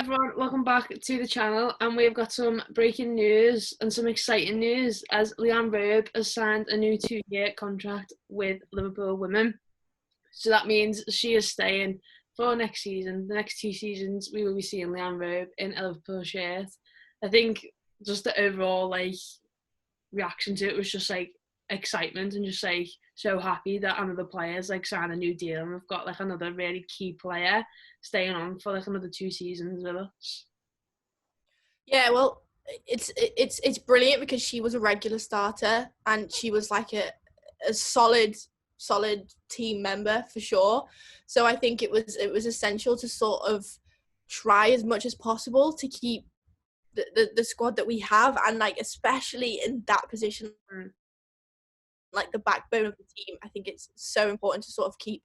everyone, welcome back to the channel, and we've got some breaking news and some exciting news as Leighanne Robe has signed a new 2-year contract with Liverpool Women. So that means she is staying for next season. The next 2 seasons we will be seeing Leighanne Robe in a Liverpool shirt. I think just the overall reaction to it was just excitement and just so happy that another player's signed a new deal, and we've got another really key player staying on for another 2 seasons with us. Yeah, well, it's brilliant because she was a regular starter and she was a solid team member for sure. So I think it was essential to sort of try as much as possible to keep the squad that we have, and especially in that position, the backbone of the team. I think it's so important to sort of keep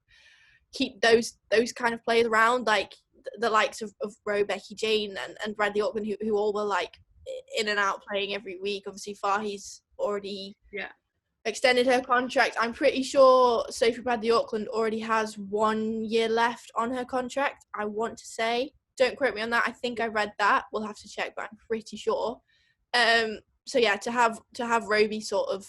those kind of players around, the likes of Robe, Becky Jane and Bradley Auckland, who all were in and out playing every week. Obviously Fahi's already extended her contract. I'm pretty sure Sophie Bradley Auckland already has 1 year left on her contract, I want to say. Don't quote me on that. I think I read that. We'll have to check, but I'm pretty sure. So yeah, to have Roby sort of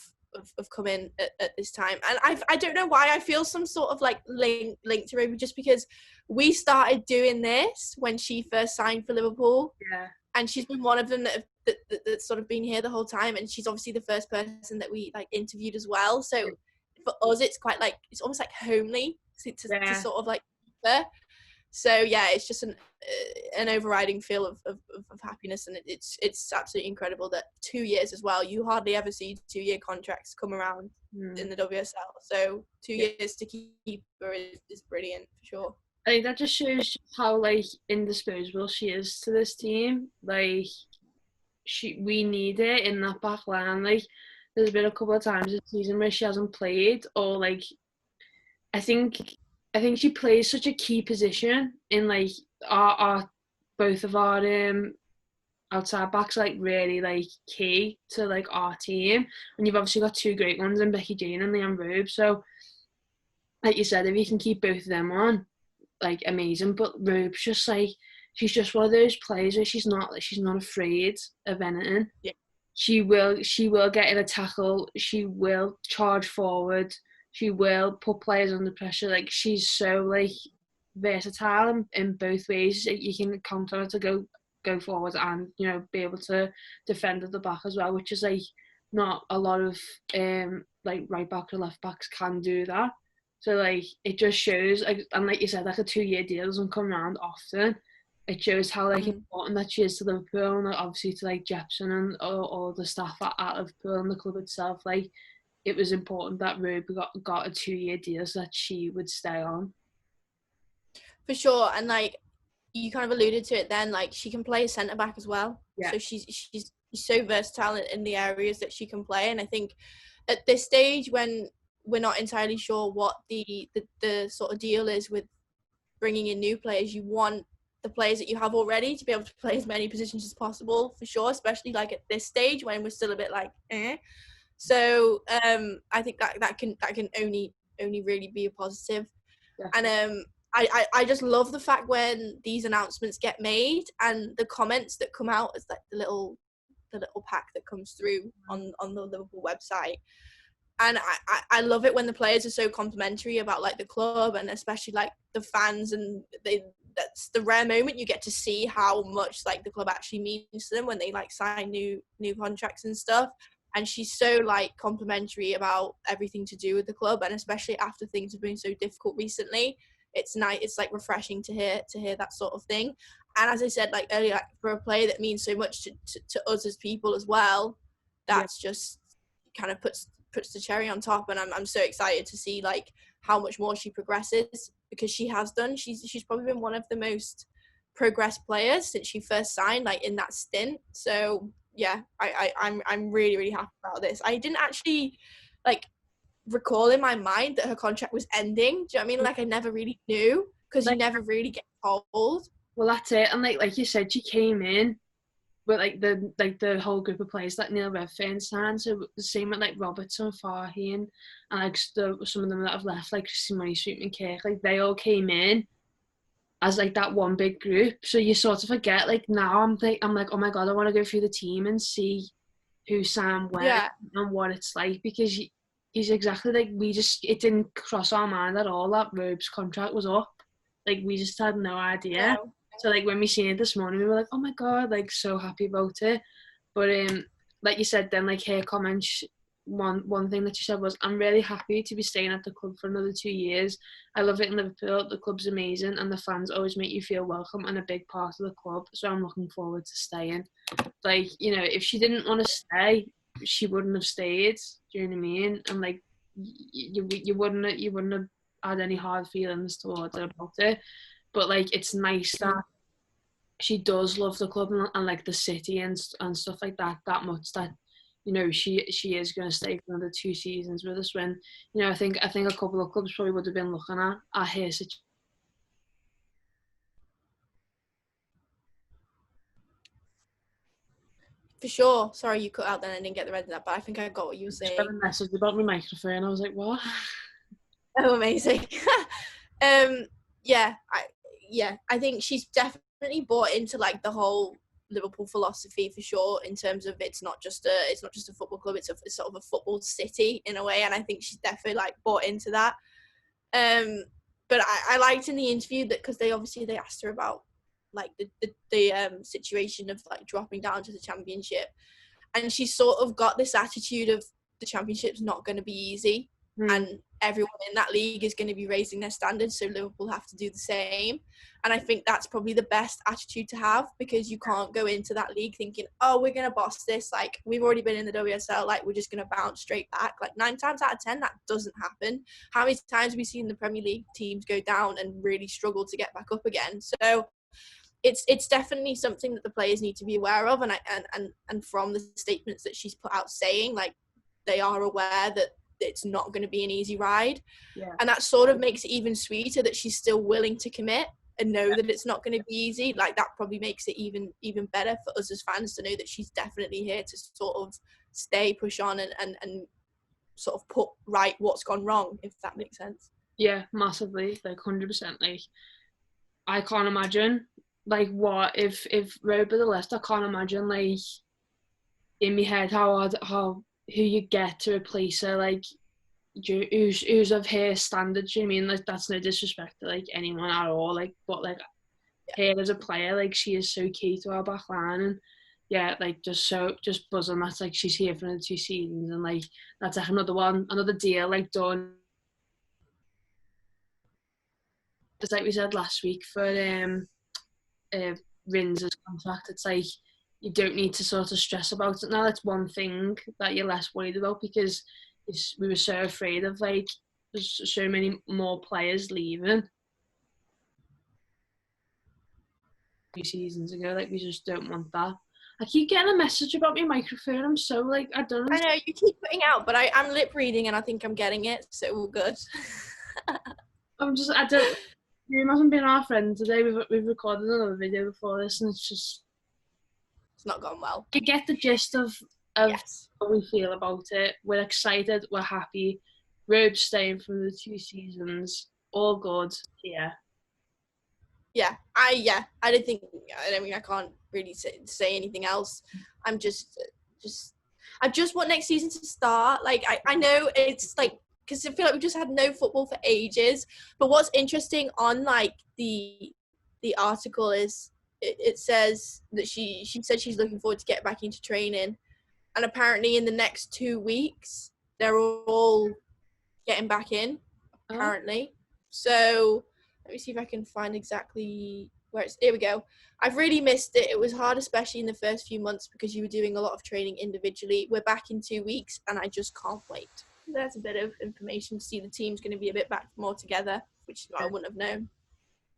come in at this time, and I don't know why I feel some sort of link to Roby, just because we started doing this when she first signed for Liverpool, and she's been one of them that's sort of been here the whole time, and she's obviously the first person that we interviewed as well. So for us, it's quite it's almost homely to sort of her. So yeah, it's just an overriding feel of happiness, and it's absolutely incredible that 2 years as well. You hardly ever see 2-year contracts come around in the WSL. So 2 years to keep her is brilliant for sure. I think that just shows how indisposable she is to this team. We need it in that back line. There's been a couple of times this season where she hasn't played, or I think she plays such a key position in our both of our outside backs, really key to our team. And you've obviously got two great ones in Becky Jane and Leighanne Robe. So like you said, if you can keep both of them on, amazing. But Robe's just she's just one of those players where she's not afraid of anything. Yeah. She will get in a tackle. She will charge forward. She will put players under pressure. She's so versatile in both ways. You can count on her to go forward and be able to defend at the back as well, which is not a lot of right back or left backs can do that. So it just shows, and like you said, a 2-year deal doesn't come around often. It shows how important that she is to Liverpool, and obviously to Jepson and all the staff at Liverpool and the club itself. It was important that Robe got a 2-year deal so that she would stay on. For sure, and you kind of alluded to it then, she can play centre back as well. Yeah. So she's so versatile in the areas that she can play, and I think at this stage, when we're not entirely sure what the sort of deal is with bringing in new players, you want the players that you have already to be able to play as many positions as possible, for sure, especially at this stage when we're still a bit So I think that can only really be a positive. Definitely. And I just love the fact when these announcements get made and the comments that come out as the little pack that comes through on the Liverpool website. And I love it when the players are so complimentary about the club, and especially the fans, and that's the rare moment you get to see how much the club actually means to them when they sign new contracts and stuff. And she's so complimentary about everything to do with the club, and especially after things have been so difficult recently, it's nice. It's refreshing to hear that sort of thing. And as I said earlier, for a player that means so much to us as people as well, that's just kind of puts the cherry on top. And I'm so excited to see how much more she progresses, because she has done. She's probably been one of the most progressed players since she first signed in that stint. So yeah, I'm really, really happy about this. I didn't actually recall in my mind that her contract was ending. Do you know what I mean? I never really knew, because you never really get told. Well, that's it. And like you said, she came in with the whole group of players that Neil Redfern signed. So the same with Robertson, Fahy, and some of them that have left, Simone Sweetman Kirk. They all came in as like that one big group. So you sort of forget, like now I'm like, oh my God, I want to go through the team and see who Sam went Yeah. and what it's like, because he's exactly like, it didn't cross our mind at all that Robe's contract was up. Like we just had no idea. No. So like when we seen it this morning, we were like, oh my God, like so happy about it. But like you said, then like her comments, one thing that she said was, I'm really happy to be staying at the club for another 2 years. I love it in Liverpool. The club's amazing and the fans always make you feel welcome and a big part of the club. So I'm looking forward to staying. Like, you know, if she didn't want to stay, she wouldn't have stayed. Do you know what I mean? And like, you wouldn't have had any hard feelings towards her about it. But like, it's nice that she does love the club and like the city and stuff like that much, that, you know, she is going to stay for another 2 seasons with us. When, you know, I think a couple of clubs probably would have been looking at her situation. For sure. Sorry, you cut out then. I didn't get the rest of that, but I think I got what you were saying. I got a message about my microphone. I was like, what? Oh, amazing. Yeah, I think she's definitely bought into like the whole Liverpool philosophy for sure, in terms of it's not just a football club, it's sort of a football city in a way, and I think she's definitely like bought into that. But I liked in the interview that, because they asked her about like the situation of like dropping down to the Championship, and she sort of got this attitude of the Championship's not going to be easy. And everyone in that league is going to be raising their standards, so Liverpool have to do the same. And I think that's probably the best attitude to have, because you can't go into that league thinking, oh, we're going to boss this, like we've already been in the WSL, like we're just going to bounce straight back. Like 9 times out of 10 that doesn't happen. How many times have we seen the Premier League teams go down and really struggle to get back up again? So it's definitely something that the players need to be aware of, and from the statements that she's put out saying, like, they are aware that it's not going to be an easy ride. Yeah. And that sort of makes it even sweeter that she's still willing to commit and know that it's not going to be easy. Like, that probably makes it even better for us as fans to know that she's definitely here to sort of stay, push on, and sort of put right what's gone wrong, if that makes sense. Yeah, massively, like 100%. Like, I can't imagine, like, what if Robe the list, I can't imagine, like, in my head how who you get to replace her, like, who's of her standards. You know what I mean? Like, that's no disrespect to like anyone at all, like, but like, her as a player, like, she is so key to our back line. And yeah, like, just buzzing that's like she's here for another 2 seasons, and like that's like another deal like done. Just like we said last week for Rinz's contract, it's like you don't need to sort of stress about it now. That's one thing that you're less worried about, because we were so afraid of, like, there's so many more players leaving 2 seasons ago. Like, we just don't want that. I keep getting a message about my microphone. I'm so, like, I don't know. I know you keep putting out, but I'm lip reading and I think I'm getting it, so we're good. I don't. You mustn't been our friend today. We've recorded another video before this, and it's not gone well. You get the gist of yes. how we feel about it. We're excited. We're happy. Robe's staying for the 2 seasons. All good. Yeah. Yeah. I can't really say anything else. I just want next season to start. Like, I know it's like, because I feel like we just had no football for ages. But what's interesting on like the article is it says that she said she's looking forward to get back into training, and apparently in the next 2 weeks they're all getting back in. Apparently, so let me see if I can find exactly where it's. Here we go. I've really missed it. It was hard, especially in the first few months, because you were doing a lot of training individually. We're back in 2 weeks, and I just can't wait. There's a bit of information to see the team's going to be a bit back more together, which I wouldn't have known.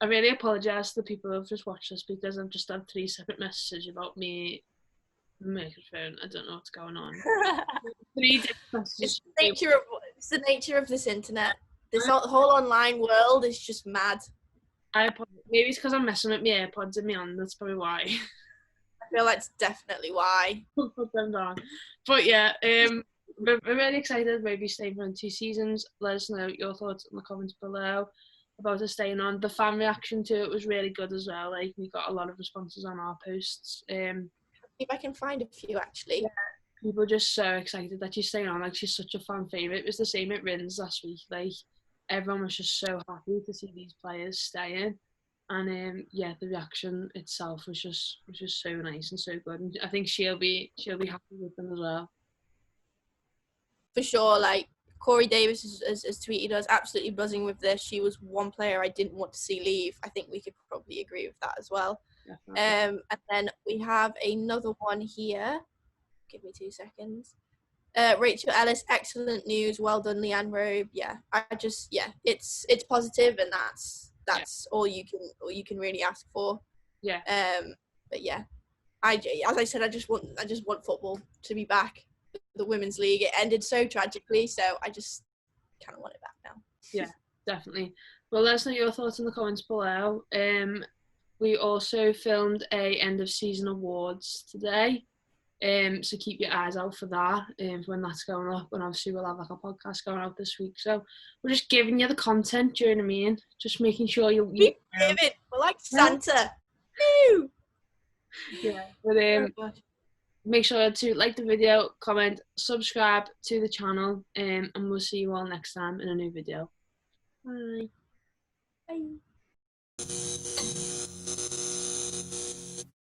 I really apologise to the people who've just watched this, because I've just had 3 separate messages about me microphone. I don't know what's going on. 3 different messages. It's the nature of this internet. This whole online world is just mad. Maybe it's because I'm messing with my AirPods in my hand. That's probably why. I feel that's definitely why. Put them down. But yeah, we're really excited. Maybe staying for 2 seasons. Let us know your thoughts in the comments below about her staying on. The fan reaction to it was really good as well. Like, we got a lot of responses on our posts. If I can find a few actually. Yeah, people are just so excited that she's staying on. Like, she's such a fan favourite. It was the same at Rins last week. Like, everyone was just so happy to see these players staying. And yeah, the reaction itself was just so nice and so good. And I think she'll be happy with them as well. For sure, like Corey Davis has tweeted us absolutely buzzing with this. She was one player I didn't want to see leave. I think we could probably agree with that as well. And then we have another one here. Give me 2 seconds. Rachel Ellis, excellent news. Well done, Leighanne Robe. Yeah, it's positive, and that's all you can really ask for. Yeah. But yeah, as I said, I just want football to be back. The women's league, it ended so tragically, so I just kind of want it back now. Yeah, definitely. Well, let us know your thoughts in the comments below. We also filmed a end of season awards today. So keep your eyes out for that when that's going up, and obviously we'll have like a podcast going out this week. So we're just giving you the content, do you know what I mean? Just making sure you give it. We're like Santa. Woo! Yeah, but make sure to like the video, comment, subscribe to the channel, and we'll see you all next time in a new video. Bye. Bye.